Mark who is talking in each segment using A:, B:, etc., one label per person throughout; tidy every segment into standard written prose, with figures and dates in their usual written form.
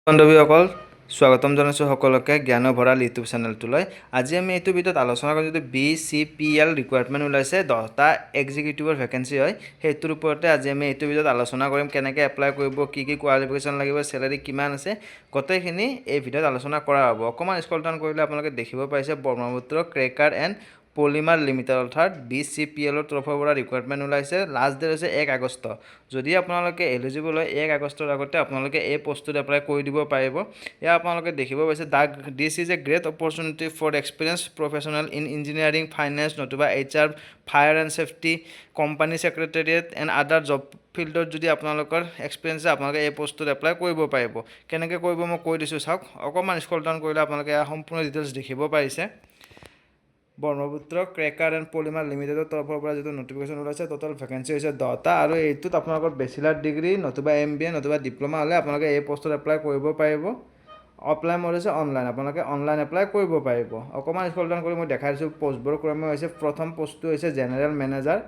A: বান্ধৱীসকল স্বাগতম জনাইছোঁ সকলোকে জ্ঞান ভঁৰাল ইউটিউব চেনেলটোলৈ। আজি আমি এইটো ভিডিঅ'ত আলোচনা কৰিম যিটো BCPL ৰিকুৱাৰমেণ্ট ওলাইছে 10টা এক্সিকিউটিভৰ ভেকেঞ্চি হয়, সেইটোৰ ওপৰতে আজি আমি এইটো ভিডিঅ'ত আলোচনা কৰিম। কেনেকৈ এপ্লাই কৰিব, কি কোৱালিফিকেশ্যন লাগিব, চেলাৰী কিমান আছে, গোটেইখিনি এই ভিডিঅ'ত আলোচনা কৰা হ'ব। অকণমান স্ক্ৰল ডাউন কৰিলে আপোনালোকে দেখিব পাইছে Brahmaputra cracker and polymer limited অৰ্থাৎ BCPLৰ তৰফৰ পৰা ৰিকুৱাৰমেণ্ট ওলাইছে। লাষ্ট ডেট হৈছে 1 আগষ্ট। যদি আপোনালোকে এলিজিবল হয় 1 আগষ্টৰ আগতে আপোনালোকে এই পোষ্টটোত এপ্লাই কৰি দিব পাৰিব। এয়া আপোনালোকে দেখিব পাইছে this is a great opportunity for experienced professional in engineering, finance নতুবা HR, fire and safety, company secretariat and other job ফিল্ডত যদি আপোনালোকৰ এক্সপিৰিয়েঞ্চ আছে আপোনালোকে এই পোষ্টটোত এপ্লাই কৰিব পাৰিব। কেনেকৈ কৰিব মই কৈ দিছোঁ চাওক। অকণমান স্ক্ৰল ডাউন কৰিলে আপোনালোকে সম্পূৰ্ণ ডিটেইলছ দেখিব পাৰিছে। ব্ৰহ্মপুত্ৰ ক্ৰেকাৰ এণ্ড পলিমাৰ লিমিটেডৰ তৰফৰ পৰা যিটো নটিফিকেশ্যন ওলাইছে, টোটেল ভেকেঞ্চি হৈছে 10টা আৰু এইটোত আপোনালোকৰ বেচিলাৰ ডিগ্ৰী নতুবা MBA নতুবা ডিপ্ল'মা হ'লে আপোনালোকে এই পোষ্টত এপ্লাই কৰিব পাৰিব। অফলাইন মোড হৈছে অনলাইন, আপোনালোকে অনলাইন এপ্লাই কৰিব পাৰিব। অকণমান স্ক্ৰল ডাউন কৰি মই দেখাই দিছোঁ পোষ্টবোৰ ক্ৰমে হৈছে। প্ৰথম পোষ্টটো হৈছে জেনেৰেল মেনেজাৰ,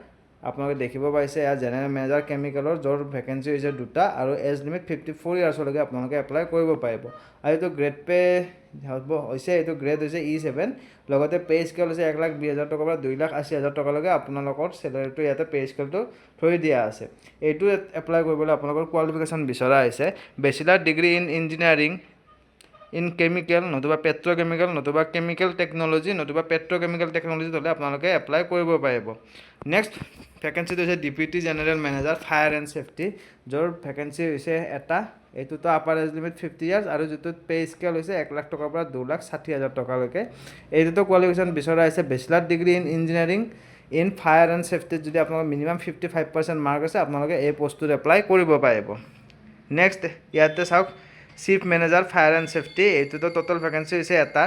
A: আপোনালোকে দেখিব পাইছে এয়া জেনেৰেল মেনেজাৰ কেমিকেলৰ, য'ৰ ভেকেঞ্চি হৈছে 2টা আৰু এজ লিমিট 54 ইয়াৰ্ছলৈকে আপোনালোকে এপ্লাই কৰিব পাৰিব। আৰু এইটো গ্ৰেড পে হৈছে, এইটো গ্ৰেড হৈছে E7, লগতে পে স্কেল হৈছে 1,20,000 টকাৰ পৰা 2,80,000 টকালৈকে আপোনালোকৰ চেলাৰীটো ইয়াতে পে স্কেলটো থৈ দিয়া আছে। এইটো এপ্লাই কৰিবলৈ আপোনালোকৰ কোৱালিফিকেশ্যন বিচৰা হৈছে bachelor degree in engineering in chemical নতুবা পেট্ৰ'কেমিকেল নতুবা কেমিকেল টেকন'লজি নতুবা পেট্ৰ'কেমিকেল টেকন'লজিত হ'লে আপোনালোকে এপ্লাই কৰিব পাৰিব। নেক্সট ভেকেঞ্চিটো হৈছে deputy general manager fire and safety, য'ৰ ভেকেঞ্চি হৈছে এটা। এইটোতো আপাৰ এজ লিমিট 50 ইয়াৰ্ছ আৰু যিটোত পে স্কেল হৈছে 1 লাখ টকাৰ পৰা 2,60,000 টকালৈকে। এইটোতো কোৱালিফিকেশ্যন বিচৰা হৈছে bachelor degree in engineering in fire and ছেফটিত যদি আপোনালোকৰ মিনিমাম 55% মাৰ্ক আছে আপোনালোকে এই পোষ্টটোত এপ্লাই কৰিব পাৰিব। নেক্সট ইয়াতে চাওক chief manager fire and safety, এইটোতো টোটেল ভেকেঞ্চি হৈছে এটা।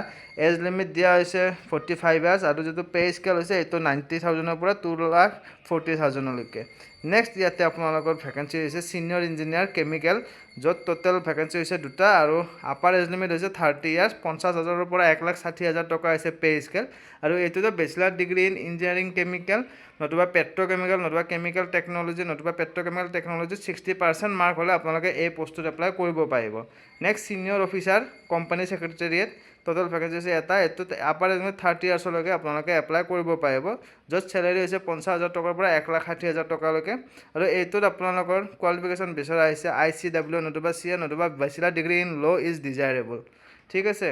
A: এজ লিমিট দিয়া হৈছে 45 ইয়াৰ্ছ আৰু যিটো পে স্কেল হৈছে এইটো 90,000ৰ পৰা 2,40,000লৈকে। নেক্সট ইয়াতে আপোনালোকৰ ভেকেঞ্চি হৈছে ছিনিয়ৰ ইঞ্জিনিয়াৰ কেমিকেল, য'ত টোটেল ভেকেঞ্চি হৈছে 2টা আৰু আপাৰ এজ লিমিট হৈছে 30 ইয়াৰ্ছ, 50,000ৰ পৰা 1,60,000 টকা হৈছে পে স্কেল। আৰু এইটোতো বেচিলাৰ ডিগ্ৰী ইন ইঞ্জিনিয়াৰিং কেমিকেল নতুবা পেট্ৰ'কেমিকেল নতুবা কেমিকেল টেকন'লজি নতুবা পেট্ৰ'কেমিকেল টেকন'লজিত 60% মাৰ্ক হ'লে আপোনালোকে এই পোষ্টটোত এপ্লাই কৰিব পাৰিব। Next senior officer company secretariat, total vacancy হৈছে এটা। এইটোত আপাৰ এজ লিমিট 30 ইয়াৰ্ছলৈকে আপোনালোকে এপ্লাই কৰিব পাৰিব, য'ত চেলাৰী হৈছে 50,000 টকাৰ পৰা 1,60,000 টকালৈকে। আৰু এইটোত আপোনালোকৰ কোৱালিফিকেশ্যন বিচৰা হৈছে ICW নতুবা CA নতুবা বেচিলাৰ ডিগ্ৰী ইন ল' ইজ ডিজায়াৰেবল। ঠিক আছে।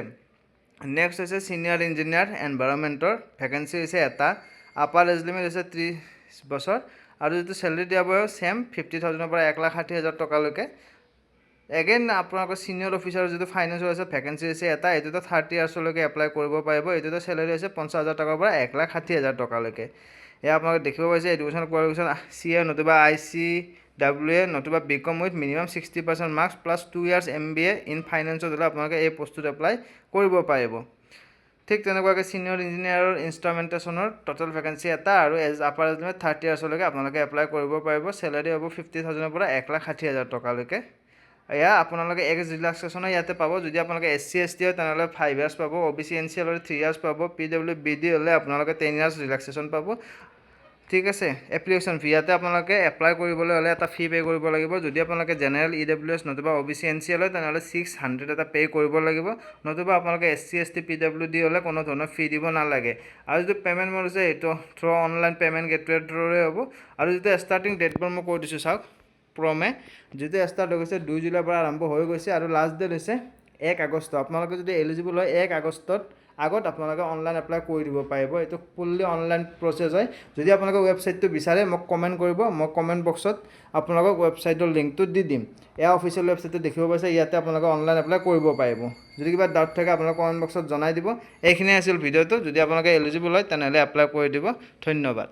A: নেক্সট হৈছে ছিনিয়ৰ ইঞ্জিনিয়াৰ এনভাইৰনমেণ্টৰ, ভেকেঞ্চি হৈছে এটা। আপাৰ এজ লিমিট হৈছে 30 বছৰ আৰু যিটো চেলাৰী দিয়া হ'ব ছেম 50,000ৰ পৰা 1,60,000 টকালৈকে। এগেইন আপোনালোকৰ ছিনিয়ৰ অফিচাৰৰ যিটো ফাইনেন্সৰ আছে ভেকেঞ্চি হৈছে এটা। এইটোতো 30 ইয়াৰ্ছলৈকে এপ্লাই কৰিব পাৰিব। এইটোতো চেলাৰী হৈছে 50,000 টকাৰ পৰা 1,60,000 টকালৈকে। এয়া আপোনালোকে দেখিব পাইছে এডুকেশ্যন কোৱালিফিকেশ্যন CA নতুবা ICWA নতুবা BCom with minimum 60% marks plus 2 years MBA in ফাইনেন্সত হ'লে আপোনালোকে এই পোষ্টটোত এপ্লাই কৰিব পাৰিব। ঠিক তেনেকুৱাকৈ ছিনিয়ৰ ইঞ্জিনিয়াৰৰ ইনষ্ট্ৰুমেণ্টেশ্যনৰ টোটেল ভেকেঞ্চি এটা আৰু আপাৰ এজ লিমিট 30 ইয়াৰ্ছলৈকে আপোনালোকে এপ্লাই কৰিব পাৰিব। চেলাৰী হ'ব 50,000ৰ পৰা 1,60,000 টকালৈকে। এয়া আপোনালোকে এক্স ৰিলেক্সেশ্যনো ইয়াতে পাব। যদি আপোনালোকে SC ST হয় তেনেহ'লে 5 ইয়াৰ্ছ পাব, OBC NCL হ'লে 3 ইয়াৰ্ছ পাব, PWBD হ'লে আপোনালোকে 10 ইয়াৰ্ছ ৰিলেক্সেশ্যন পাব। ঠিক আছে। এপ্লিকেশ্যন ফি, ইয়াতে আপোনালোকে এপ্লাই কৰিবলৈ হ'লে এটা ফি পে' কৰিব লাগিব। যদি আপোনালোকে জেনেৰেল EWS নতুবা OBC NCL হয় তেনেহ'লে 600 এটা পে' কৰিব লাগিব, নতুবা আপোনালোকে SC ST PWD হ'লে কোনো ধৰণৰ ফি দিব নালাগে। আৰু যিটো পে'মেণ্ট মোড আছে এইটো থ্ৰু অনলাইন পে'মেণ্ট গেটৱেৰ থ্ৰুৰে হ'ব। আৰু যিটো ষ্টাৰ্টিং ডেটবোৰ মই কৈ দিছোঁ চাওক ক্ৰমে, যিটো ষ্টাৰ্ট হৈ গৈছে 2 জুলাইৰ পৰা আৰম্ভ হৈ গৈছে আৰু লাষ্ট ডেট হৈছে 1 আগষ্ট। আপোনালোকে যদি এলিজিবল হয় 1 আগষ্টত আগত আপোনালোকে অনলাইন এপ্লাই কৰি দিব পাৰিব। এইটো ফুল্লি অনলাইন প্ৰচেছ হয়। যদি আপোনালোকে ৱেবছাইটটো বিচাৰে মোক কমেণ্ট কৰিব, মই কমেণ্ট বক্সত আপোনালোকক ৱেবছাইটৰ লিংকটো দি দিম। এয়া অফিচিয়েল ৱেবছাইটটো দেখিব পাইছে, ইয়াতে আপোনালোকে অনলাইন এপ্লাই কৰিব পাৰিব। যদি কিবা ডাউট থাকে আপোনালোকে কমেণ্ট বক্সত জনাই দিব। এইখিনিয়ে আছিল ভিডিঅ'টো। যদি আপোনালোকে এলিজিবল হয় তেনেহ'লে এপ্লাই কৰি দিব। ধন্যবাদ।